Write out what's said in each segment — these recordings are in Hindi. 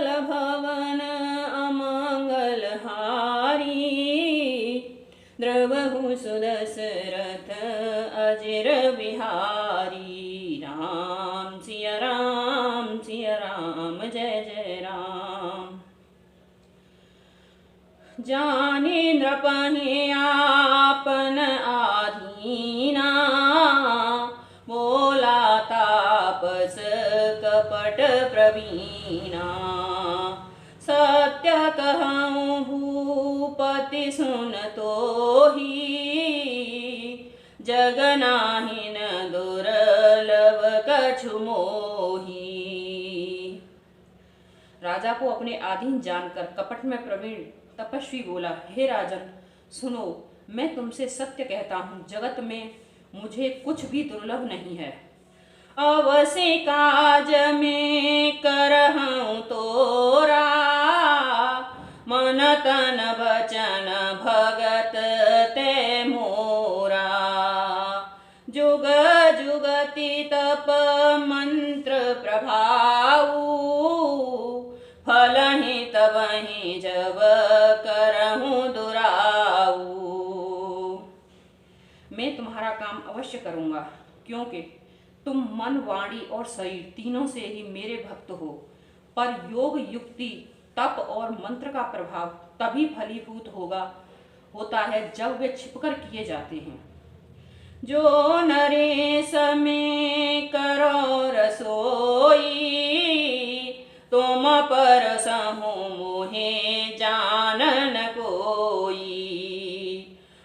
मंगल भवन अमंगल हारी, द्रवहु सुदशरथ अजिर बिहारी। राम सिया राम जय जय राम। जानेन्द्र पहि आपन आधीना, बोला तापस कपट प्रवीणा। सत्य कहूँ भूपति सुन तोहि, जग नाहिन दुर्लभ कछु मोहि। राजा को अपने अधीन जानकर कपट में प्रवीण तपस्वी बोला, हे राजन सुनो, मैं तुमसे सत्य कहता हूँ, जगत में मुझे कुछ भी दुर्लभ नहीं है। अवश्य काज में करहूँ तोरा, मन तन वचन भगत ते मोरा। जुग जुगति तप मंत्र प्रभाऊ, फलहि तबहि जब करहूँ दुराऊ। मैं तुम्हारा काम अवश्य करूँगा, क्योंकि तुम मन वाणी और शरीर तीनों से ही मेरे भक्त हो। पर योग युक्ति तप और मंत्र का प्रभाव तभी फलीभूत होता है जब वे छिपकर किए जाते हैं। जो नरेश में करो रसोई, तुम परसहु मोहे जानन कोई।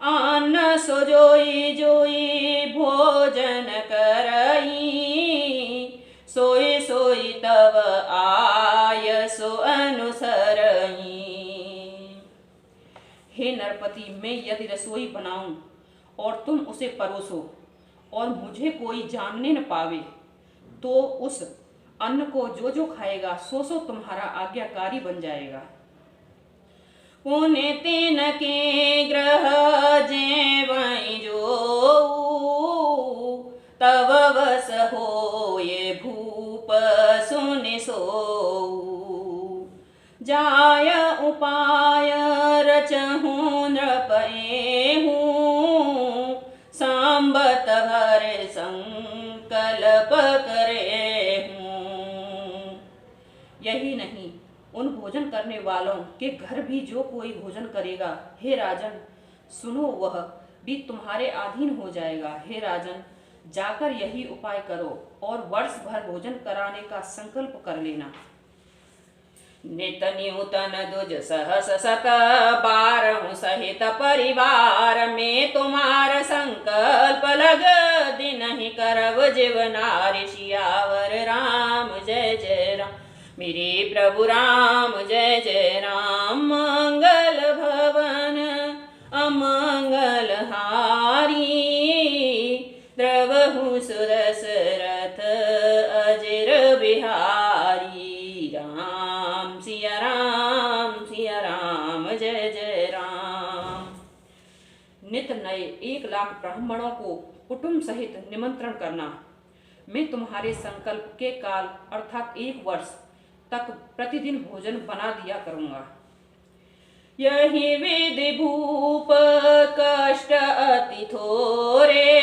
अन्न सोजोई जोई भोजन करई, सोई सोई तब आय सो अनुसरई। हे नरपति, मैं यदि रसोई बनाऊं और तुम उसे परोसो और मुझे कोई जानने न पावे, तो उस अन्न को जो खाएगा सो तुम्हारा आज्ञाकारी बन जाएगा। पुण्य तीन के ग्रह जेवै जो, तब बस होए भूप सुनि सोऊ। जाय उपाय रचहूँ नृपएहूँ, सांबत भर संकल्प करेहूँ। यही नहीं, उन भोजन करने वालों के घर भी जो कोई भोजन करेगा, हे राजन सुनो, वह भी तुम्हारे अधीन हो जाएगा। हे राजन, जाकर यही उपाय करो और वर्ष भर भोजन कराने का संकल्प कर लेना। नित न्यूतन दुज सहस सत, बारहु सहित परिवार में तुम्हार संकल्प लग, दिन ही करव जीवनारि। सियावर राम जय जय राम, मेरे प्रभु राम जय जय राम। मंगल भवन अमंगल हारी, द्रवहु सुदशरथ अजिर बिहारी। राम सिया राम जय जय राम। नित नए 1 लाख ब्राह्मणों को कुटुंब सहित निमंत्रण करना। मैं तुम्हारे संकल्प के काल अर्थात 1 वर्ष तक प्रतिदिन भोजन बना दिया करूंगा। यही विधि भूप कष्ट अति थोरे,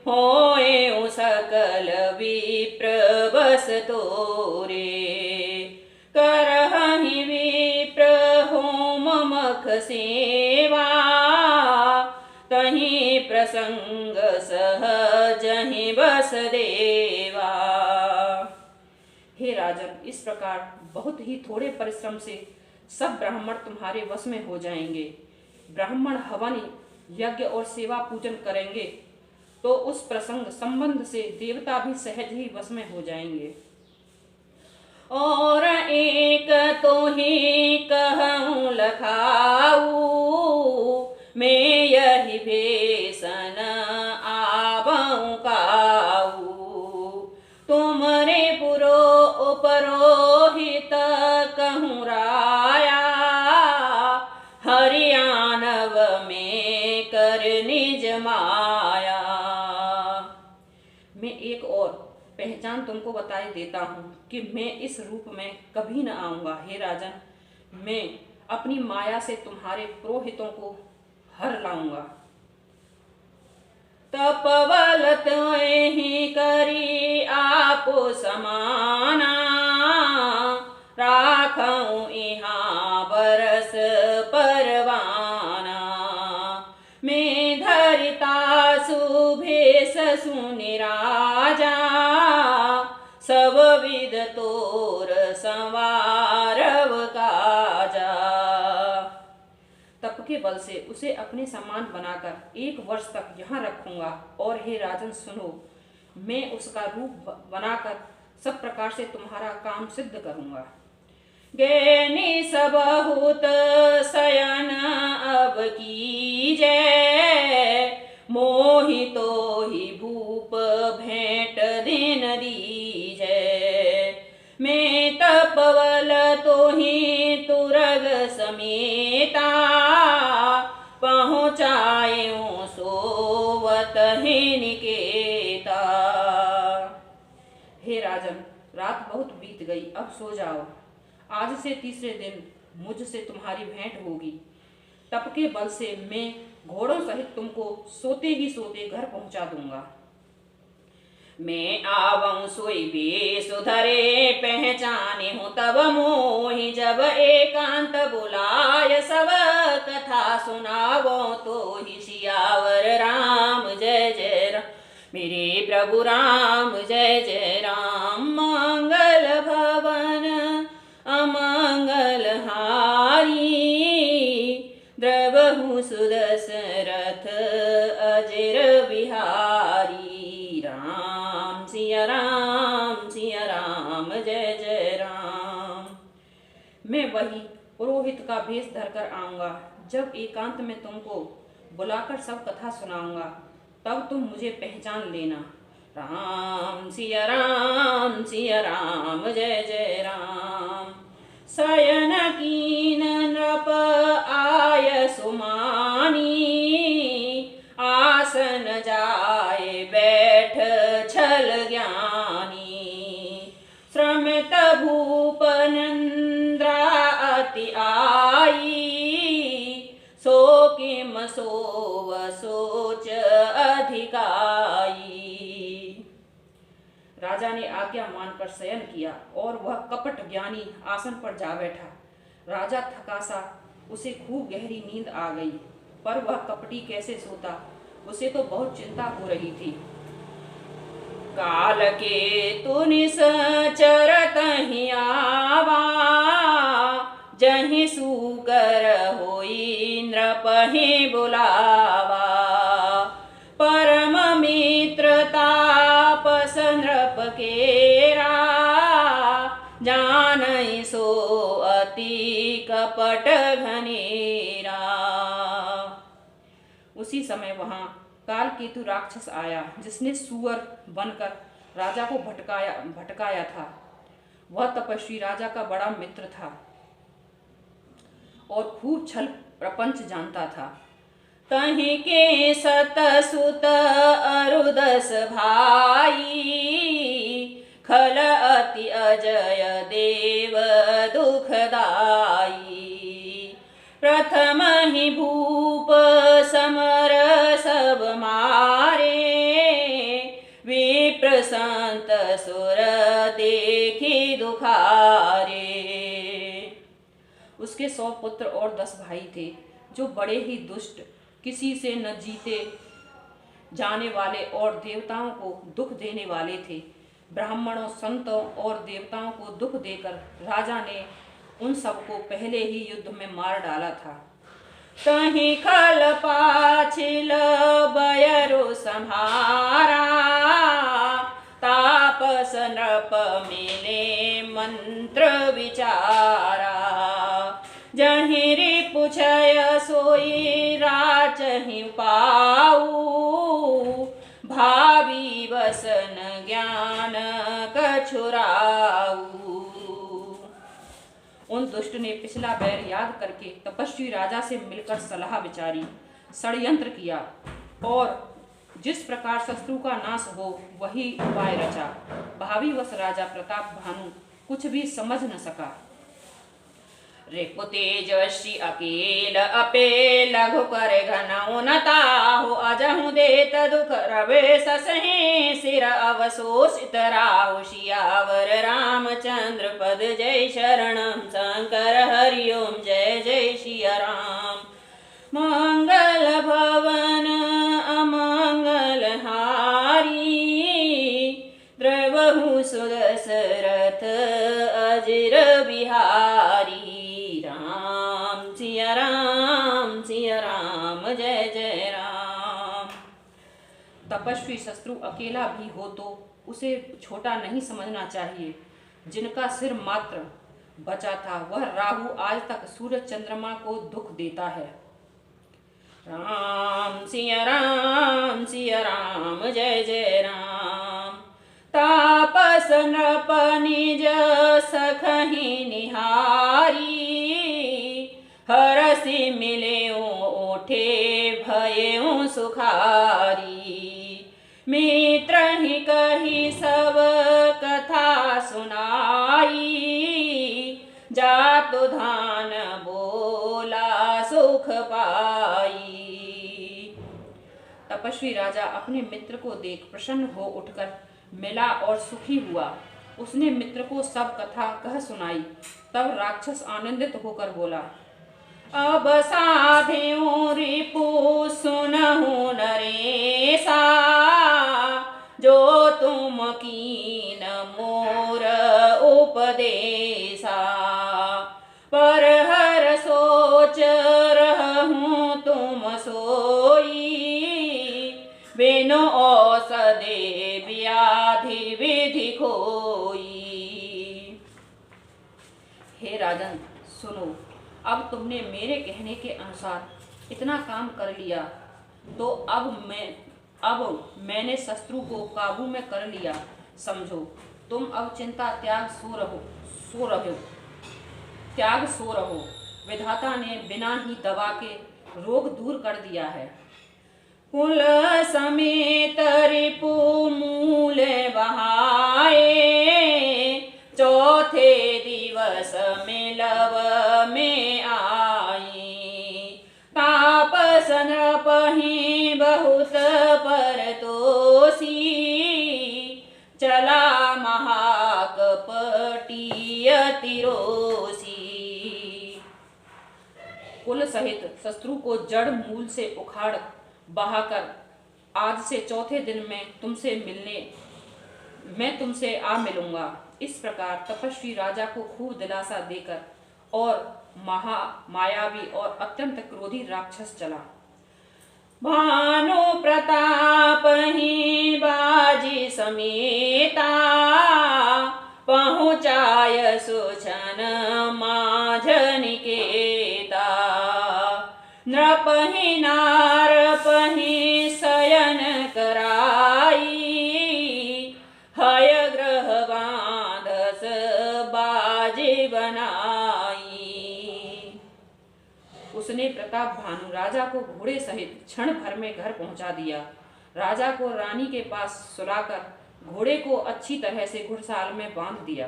होए सकल विप्र बस तोरे। करहि विप्र होम मख सेवा, तहि प्रसंग सहजहि बस देवा। हे राजन, इस प्रकार बहुत ही थोड़े परिश्रम से सब ब्राह्मण तुम्हारे वश में हो जाएंगे। ब्राह्मण हवन यज्ञ और सेवा पूजन करेंगे तो उस प्रसंग संबंध से देवता भी सहज ही वश में हो जाएंगे। और एक तो ही कहूँ लखाऊ, मैं यही भेषन आवऊँ काऊ। तुमरे पुरोहित कहूँ राया, हरियाणव में कर निज माया। मैं एक और पहचान पहचान तुमको बताई देता हूँ कि मैं इस रूप में कभी न आऊँगा। हे राजन, मैं अपनी माया से तुम्हारे पुरोहितों को हर लाऊंगा। तपवल ही करी आपो समाना, राखऊं यहाँ बरस परवाना। मैं धरिता सुभेश सुनि राजा, सब विद तोर संवारव काजा। तप के बल से उसे अपने समान बनाकर 1 वर्ष तक यहाँ रखूंगा। और हे राजन सुनो, मैं उसका रूप बनाकर सब प्रकार से तुम्हारा काम सिद्ध करूंगा। ज्ञानी सब बहुत शयन अब कीजय, मोहि तो ही भूप भेंट दिन दीजय। मैं तपवल तो ही तुरग समेता, पहुँचायूं सोवत ही निकेता। हे राजन, रात बहुत बीत गई, अब सो जाओ। आज से तीसरे दिन मुझसे तुम्हारी भेंट होगी। तप के बल से मैं घोड़ों सहित तुमको सोते ही सोते घर पहुंचा दूंगा। मैं आवऊं सोई बेश धरे, पहचाने हूँ तब मोहि। जब एकांत बुलाय सब कथा सुनावो, तो ही सियावर राम जय जय राम। मेरे प्रभु राम जय जय राम। मंगल भवन अमंगल हारी, द्रवहु सुदशरथ अजर बिहारी। राम सिया राम जय जय राम। मैं वही पुरोहित का भेष धरकर आऊंगा। जब एकांत में तुमको बुलाकर सब कथा सुनाऊंगा, तब तुम मुझे पहचान लेना। राम सिया राम जय जय राम। शयन कीन नृप आय सुमानी, आसन जाए बैठ छल ज्ञानी। श्रमित भूप निंद्रा अति आई, सो किम सोव सोच अधिकाई। राजा ने आज्ञा मानकर शयन किया और वह कपट ज्ञानी आसन पर जा बैठा। राजा थका सा, उसे खूब गहरी नींद आ गई, पर वह कपटी कैसे सोता, उसे तो बहुत चिंता हो रही थी। काल के तु निश्चरत ही आवा, जहि सूकर होई नृपहि बुलावा। परम मित्रता पस नृप केरा, जानई सो अति कपट घनेरा। उसी समय वहां कालकेतु राक्षस आया, जिसने सुअर बनकर राजा को भटकाया था। वह तपस्वी राजा का बड़ा मित्र था और खूब छल प्रपंच जानता था। तहीं के सत सुत अरुदस भाई, खल अति अजय देव दुखदाई। प्रथम ही भूप समर सब मारे, विप्र संत सुर देखी दुखारे। उसके 100 पुत्र और 10 भाई थे, जो बड़े ही दुष्ट, किसी से न जीते जाने वाले और देवताओं को दुख देने वाले थे। ब्राह्मणों, संतों और देवताओं को दुख देकर राजा ने उन सबको पहले ही युद्ध में मार डाला था। तहीं खल पाछिल बयरो संहारा, तापस नृप मिले मंत्र विचारा। जहीं रिपुछय सोई राचहि पाऊ, भावी वसन ज्ञान कछुराऊ। उन दुष्ट ने पिछला बैर याद करके तपस्वी राजा से मिलकर सलाह विचारी, षड्यंत्र किया और जिस प्रकार शत्रु का नाश हो वही उपाय रचा। भावीवश राजा प्रताप भानु कुछ भी समझ न सका। रिपु तेजस्वी अकेल अपे लघु कर घनौ न ताहु अजहु देत दुख रवे ससहि सिर अवशोषित राहु सियावर रामचंद्र पद जय शरणम शंकर हरि ओम जय जय सिया राम। मंगल भवन अमंगल हारी द्रवहु सुदशरथ अजिर बिहारी। सिया राम जय जय राम। तपस्वी शत्रु अकेला भी हो तो उसे छोटा नहीं समझना चाहिए। जिनका सिर मात्र बचा था वह राहु आज तक सूरज चंद्रमा को दुख देता है। राम सिया राम जय जय राम। तापस नृप निज सखहि निहारी हरसि मिले ओठे भयउ सुखारी। मित्र ही कही सब कथा सुनाई जातु धान बोला सुख पाई। तपस्वी राजा अपने मित्र को देख प्रसन्न हो उठकर मिला और सुखी हुआ। उसने मित्र को सब कथा कह सुनाई। तब राक्षस आनंदित होकर बोला, अब साधेऊ रिपु सुनहु नरेसा जो तुम कीन मोर उपदेशा। पर हर सोच रहूं तुम सोई बिनु औषधे व्याधि विधि खोई। हे राजन सुनो, अब तुमने मेरे कहने के अनुसार इतना काम कर लिया तो अब मैंने शत्रु को काबू में कर लिया। समझो तुम अब चिंता त्याग सो रहो। विधाता ने बिना ही दवा के रोग दूर कर दिया है। कुल समेत रिपु मूल बहाए चौथे दिवस में लव में आई। तापस नृपहि बहुत परतोषी चला महाकपटी अतिरोषी। कुल सहित शत्रु को जड़ मूल से उखाड़ बहाकर आज से चौथे दिन में मैं तुमसे आ मिलूंगा। इस प्रकार तपस्वी राजा को खूब दिलासा देकर और मायावी और अत्यंत क्रोधी राक्षस चला। भानु प्रताप ही बाजी समेता पहुँचाय सुछन माझ निकेता। नृपहि नारपहि शयन कराई हय ग्रह बांधस बाजी बनाई। उसने प्रताप भानु राजा को घोड़े सहित क्षण भर में घर पहुंचा दिया। राजा को रानी के पास सुलाकर घोड़े को अच्छी तरह से घुड़साल में बांध दिया।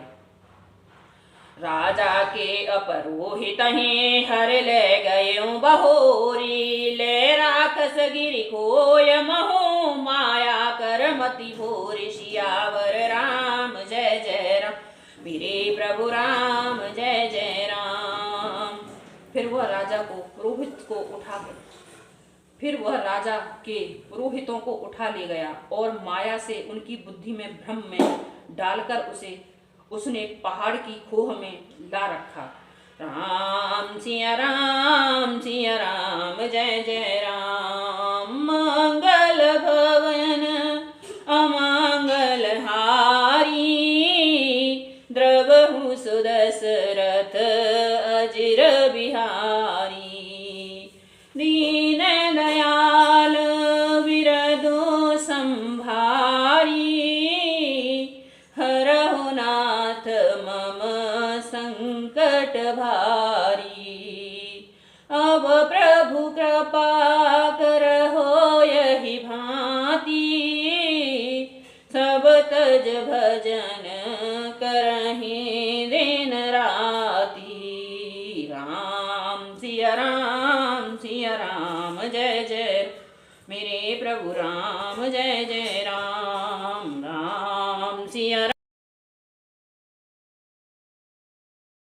राजा के अपरोहित ही हर ले गए बहोरी ले राक्षस गिरि कोय महो माया कर मति भोरी। सियावर राम जय जय राम मेरे प्रभु राम जय जय राम। फिर वह राजा के पुरोहितों को उठा ले गया और माया से उनकी बुद्धि में भ्रम में डालकर उसने पहाड़ की खोह में ला रखा। राम सिया राम जय जय राम। मंगल भवन अमंगल हारी द्रवहु सुदशरथ अजिर बिहारी। दीन दयाल विरदो संभारी हरहु नाथ मम संकट भारी। अब प्रभु कृपा करहो यही भांति सब तज भजन करहि दिन राती। राम सिया राम जय जय मेरे प्रभु राम, जय जय राम। राम सिया